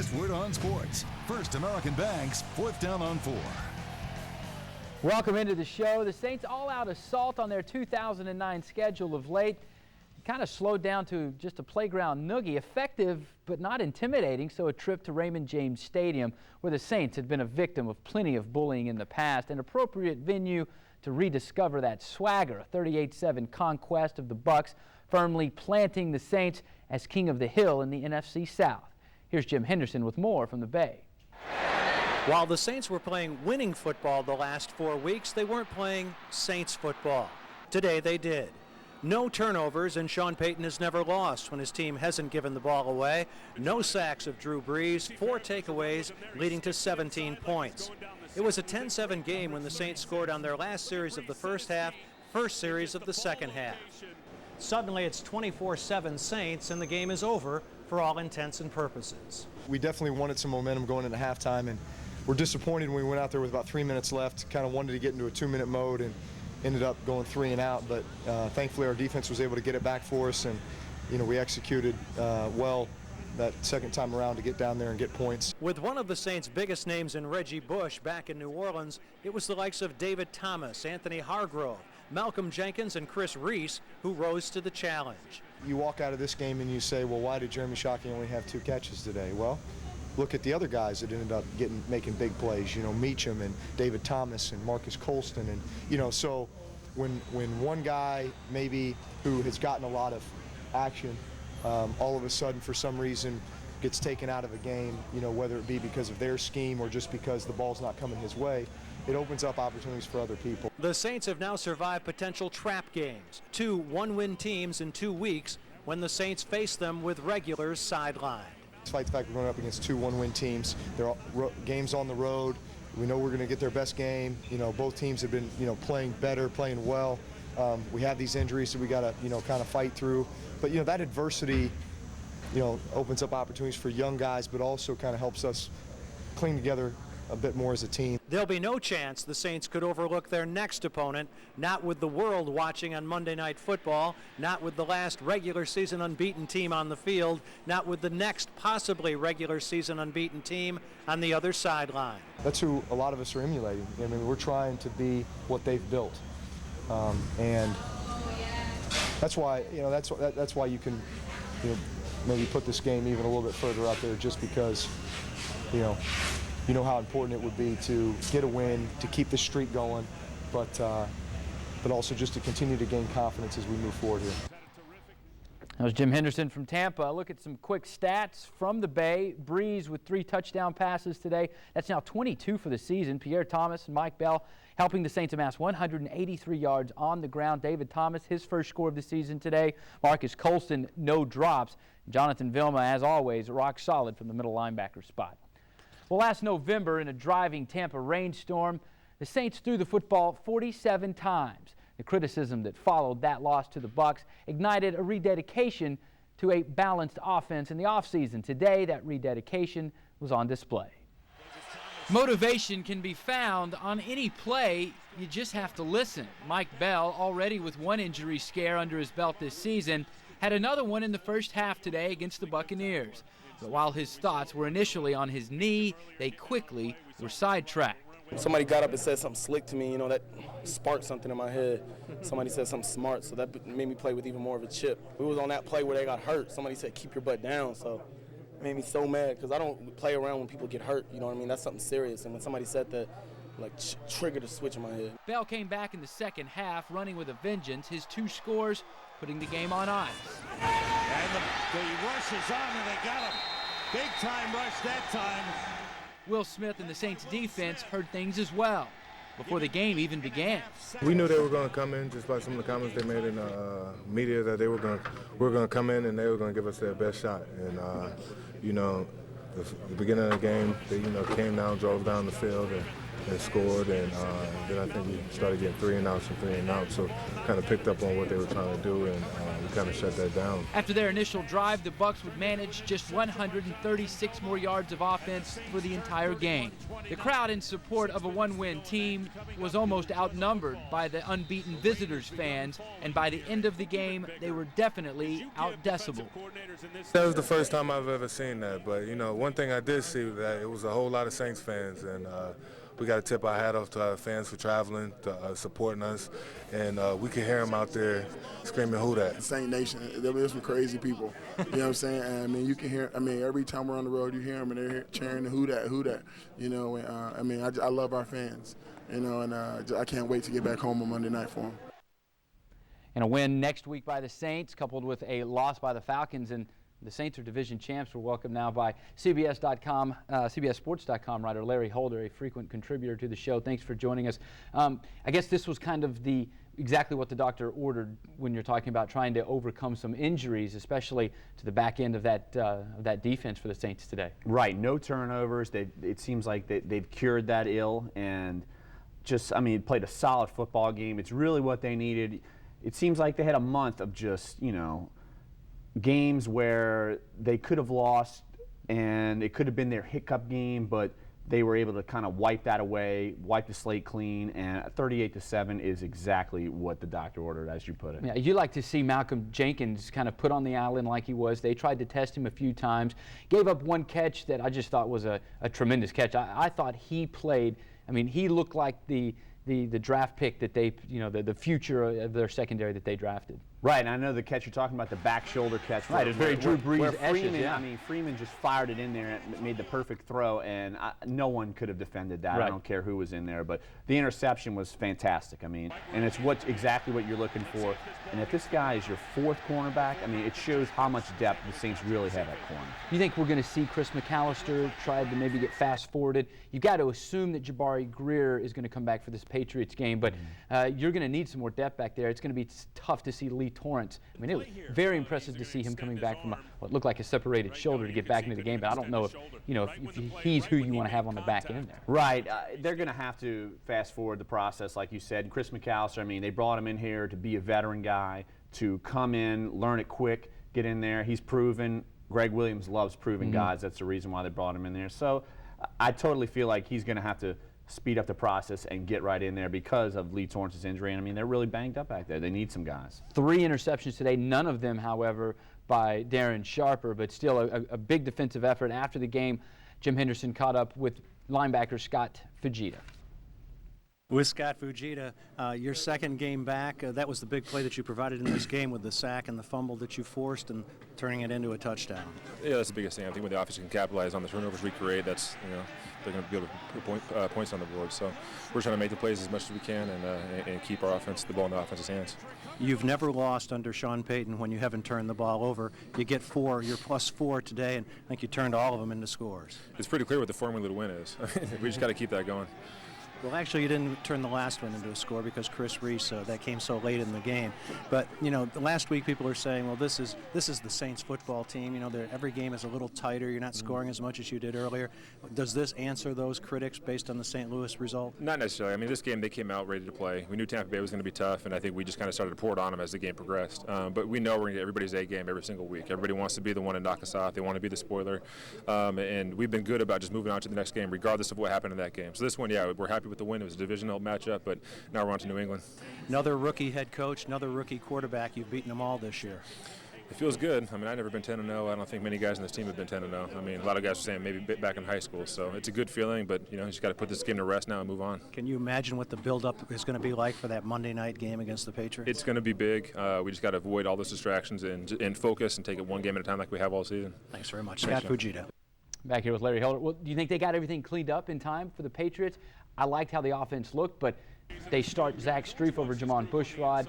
last word on sports. First American Bank's 4th down on 4. Welcome into the show. The Saints' all-out assault on their 2009 schedule of late kind of slowed down to just a playground noogie. Effective but not intimidating, so a trip to Raymond James Stadium, where the Saints had been a victim of plenty of bullying in the past, an appropriate venue to rediscover that swagger. A 38-7 conquest of the Bucs, firmly planting the Saints as king of the hill in the NFC South. Here's Jim Henderson with more from the Bay. While the Saints were playing winning football the last 4 weeks, they weren't playing Saints football. Today they did. No turnovers, and Sean Payton has never lost when his team hasn't given the ball away. No sacks of Drew Brees, 4 takeaways leading to 17 points. It was a 10-7 game when the Saints scored on their last series of the first half, first series of the second half. Suddenly it's 24-7 Saints, and the game is over for all intents and purposes. We definitely wanted some momentum going into halftime, and we're disappointed when we went out there with about 3 minutes left. Kind of wanted to get into a 2-minute mode and ended up going 3 and out, but thankfully our defense was able to get it back for us, and we executed well that second time around to get down there and get points. With one of the Saints' biggest names in Reggie Bush back in New Orleans, it was the likes of David Thomas, Anthony Hargrove, Malcolm Jenkins, and Chris Reese who rose to the challenge. You walk out of this game and you say, well, why did Jeremy Shockey only have 2 catches today? Well, look at the other guys that ended up making big plays, Meacham and David Thomas and Marcus Colston, and so when one guy maybe who has gotten a lot of action all of a sudden for some reason gets taken out of a game, whether it be because of their scheme or just because the ball's not coming his way, it opens up opportunities for other people. The Saints have now survived potential trap games, 2 one-win teams in 2 weeks when the Saints face them with regulars sidelined. Despite the fact we're going up against 2 one-win teams, they're all games on the road. We know we're going to get their best game. Both teams have been, playing better, playing well. We have these injuries that we got to, kind of fight through. But that adversity, opens up opportunities for young guys, but also kind of helps us cling together a bit more as a team. There'll be no chance the Saints could overlook their next opponent, not with the world watching on Monday Night Football, not with the last regular season unbeaten team on the field, not with the next possibly regular season unbeaten team on the other sideline. That's who a lot of us are emulating. We're trying to be what they've built, and that's why that's why you can maybe put this game even a little bit further out there, just because you know how important it would be to get a win, to keep the streak going, but also just to continue to gain confidence as we move forward here. That was Jim Henderson from Tampa. Look at some quick stats from the Bay. Brees with 3 touchdown passes today. That's now 22 for the season. Pierre Thomas and Mike Bell helping the Saints amass 183 yards on the ground. David Thomas, his first score of the season today. Marcus Colston, no drops. Jonathan Vilma, as always, rock solid from the middle linebacker spot. Well, last November, in a driving Tampa rainstorm, the Saints threw the football 47 times. The criticism that followed that loss to the Bucs ignited a rededication to a balanced offense in the offseason. Today, that rededication was on display. Motivation can be found on any play. You just have to listen. Mike Bell, already with 1 injury scare under his belt this season, had another one in the first half today against the Buccaneers. But while his thoughts were initially on his knee, they quickly were sidetracked. Somebody got up and said something slick to me, that sparked something in my head. Somebody said something smart, so that made me play with even more of a chip. We was on that play where they got hurt. Somebody said, keep your butt down, so it made me so mad because I don't play around when people get hurt, That's something serious, and when somebody said that, triggered a switch in my head. Bell came back in the second half, running with a vengeance. His 2 scores putting the game on ice. And the rush is on, and they got him. Big time rush that time. Will Smith and the Saints defense heard things as well before the game even began. We knew they were going to come in, just by some of the comments they made in the media, that we were going to come in and they were going to give us their best shot. And the beginning of the game, they came down, drove down the field, and and scored, and then I think we started getting 3-and-outs and 3-and-outs, so kind of picked up on what they were trying to do, and we kind of shut that down. After their initial drive, the Bucs would manage just 136 more yards of offense for the entire game. The crowd in support of a one-win team was almost outnumbered by the unbeaten visitors fans, and by the end of the game, they were definitely out-decibel. That was the first time I've ever seen that, but you know, one thing I did see was that it was a whole lot of Saints fans, and we got to tip our hat off to our fans for traveling, supporting us, and we could hear them out there screaming, "Who that?" Saint Nation, there's some crazy people. You know what I'm saying? And, I mean, you can hear. I mean, every time we're on the road, you hear them, and they're cheering, "Who that? Who that?" You know, and, I mean, I love our fans. You know, and I can't wait to get back home on Monday night for them. And a win next week by the Saints, coupled with a loss by the Falcons, and the Saints are division champs. We're welcomed now by CBSSports.com writer Larry Holder, a frequent contributor to the show. Thanks for joining us. I guess this was kind of exactly what the doctor ordered when you're talking about trying to overcome some injuries, especially to the back end of that defense for the Saints today. Right, no turnovers. It seems like they've cured that ill, and just, I mean, played a solid football game. It's really what they needed. It seems like they had a month of just, you know, games where they could have lost and it could have been their hiccup game, but they were able to kind of wipe that away, wipe the slate clean, and 38-7 is exactly what the doctor ordered, as you put it. Yeah, you like to see Malcolm Jenkins kind of put on the island like he was. They tried to test him a few times, gave up one catch that I just thought was a tremendous catch. I thought he played, I mean, he looked like the draft pick that they, you know, the future of their secondary that they drafted. Right, and I know the catch you're talking about, the back shoulder catch. Right, it's very Drew Brees. Freeman, yeah. I mean, Freeman just fired it in there and made the perfect throw, and no one could have defended that. Right. I don't care who was in there, but the interception was fantastic. I mean, and it's exactly what you're looking for. And if this guy is your fourth cornerback, I mean, it shows how much depth the Saints really have at corner. You think we're going to see Chris McAllister try to maybe get fast-forwarded? You've got to assume that Jabari Greer is going to come back for this Patriots game, but you're going to need some more depth back there. It's going to be tough to see Lee Torrance. I mean, it was very impressive to see him coming back from what looked like a separated shoulder to get back into the game, but I don't know if, you know, if he's who you want to have on the back end there. Right. They're going to have to fast-forward the process, like you said. Chris McAllister, I mean, they brought him in here to be a veteran guy, to come in, learn it quick, get in there. He's proven. Greg Williams loves proving guys. That's the reason why they brought him in there. So I totally feel like he's going to have to speed up the process and get right in there because of Lee Torrance's injury. And I mean, they're really banged up back there. They need some guys. 3 interceptions today, none of them, however, by Darren Sharper, but still a big defensive effort. After the game, Jim Henderson caught up with linebacker Scott Fujita. With Scott Fujita, your second game back, that was the big play that you provided in this game with the sack and the fumble that you forced and turning it into a touchdown. Yeah, that's the biggest thing. I think when the offense can capitalize on the turnovers we create, that's, you know, they're going to be able to put points on the board. So we're trying to make the plays as much as we can and keep our offense, the ball in the offense's hands. You've never lost under Sean Payton when you haven't turned the ball over. You get 4, you're +4 today, and I think you turned all of them into scores. It's pretty clear what the formula to win is. We just got to keep that going. Well, actually, you didn't turn the last one into a score because Chris Reese, that came so late in the game. But, you know, the last week people are saying, well, this is the Saints football team. You know, every game is a little tighter. You're not scoring as much as you did earlier. Does this answer those critics based on the St. Louis result? Not necessarily. I mean, this game, they came out ready to play. We knew Tampa Bay was going to be tough, and I think we just kind of started to pour it on them as the game progressed. But we know we're going to get everybody's A game every single week. Everybody wants to be the one to knock us off. They want to be the spoiler. And we've been good about just moving on to the next game, regardless of what happened in that game. So this one, yeah, we're happy with the win. It was a divisional matchup, but now we're on to New England. Another rookie head coach, another rookie quarterback. You've beaten them all this year. It feels good. I mean, I've never been 10-0. I don't think many guys on this team have been 10-0. I mean, a lot of guys are saying maybe back in high school. So it's a good feeling, but, you know, you just got to put this game to rest now and move on. Can you imagine what the build-up is going to be like for that Monday night game against the Patriots? It's going to be big. We just got to avoid all those distractions and focus and take it one game at a time like we have all season. Thanks very much. Scott Fujita. Back here with Larry Holder. Well, do you think they got everything cleaned up in time for the Patriots? I liked how the offense looked, but they start Zach Strief over Jamon Bushrod.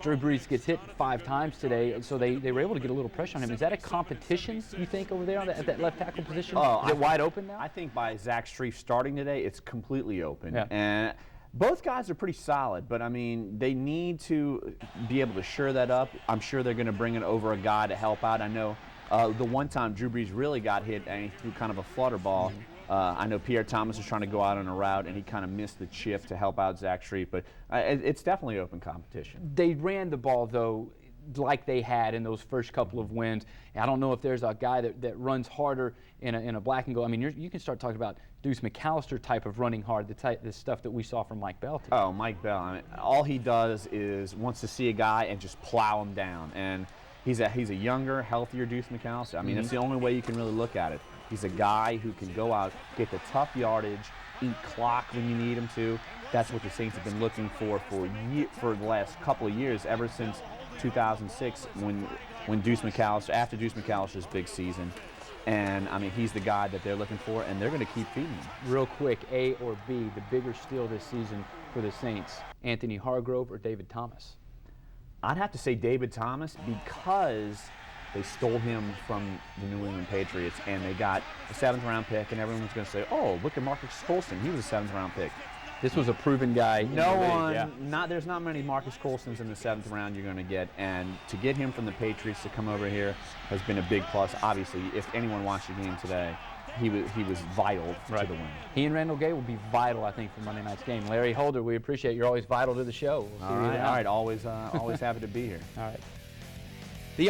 Drew Brees gets hit 5 times today, so they were able to get a little pressure on him. Is that a competition, you think, over there at that left tackle position? Is it wide open now? I think by Zach Strief starting today, it's completely open. Yeah. And both guys are pretty solid, but I mean, they need to be able to shore that up. I'm sure they're going to bring it over a guy to help out. I know the one time Drew Brees really got hit and he threw kind of a flutter ball. I know Pierre Thomas was trying to go out on a route, and he kind of missed the chip to help out Zach Street, but it's definitely open competition. They ran the ball, though, like they had in those first couple of wins. I don't know if there's a guy that runs harder in a black and gold. I mean, you can start talking about Deuce McAllister type of running hard, the stuff that we saw from Mike Bell today. Oh, Mike Bell. I mean, all he does is wants to see a guy and just plow him down. And he's a younger, healthier Deuce McAllister. I mean, that's the only way you can really look at it. He's a guy who can go out, get the tough yardage, eat clock when you need him to. That's what the Saints have been looking for the last couple of years, ever since 2006 when Deuce McAllister, after Deuce McAllister's big season. And, I mean, he's the guy that they're looking for, and they're going to keep feeding him. Real quick, A or B, the bigger steal this season for the Saints, Anthony Hargrove or David Thomas? I'd have to say David Thomas, because they stole him from the New England Patriots, and they got a 7th-round pick, and everyone's going to say, oh, look at Marcus Colston. He was a 7th-round pick. This was a proven guy. There's not many Marcus Colstons in the 7th round you're going to get, and to get him from the Patriots to come over here has been a big plus. Obviously, if anyone watched the game today, he was vital to the win. He and Randall Gay will be vital, I think, for Monday night's game. Larry Holder, we appreciate you're always vital to the show. We'll see you all right. Always happy to be here. All right. The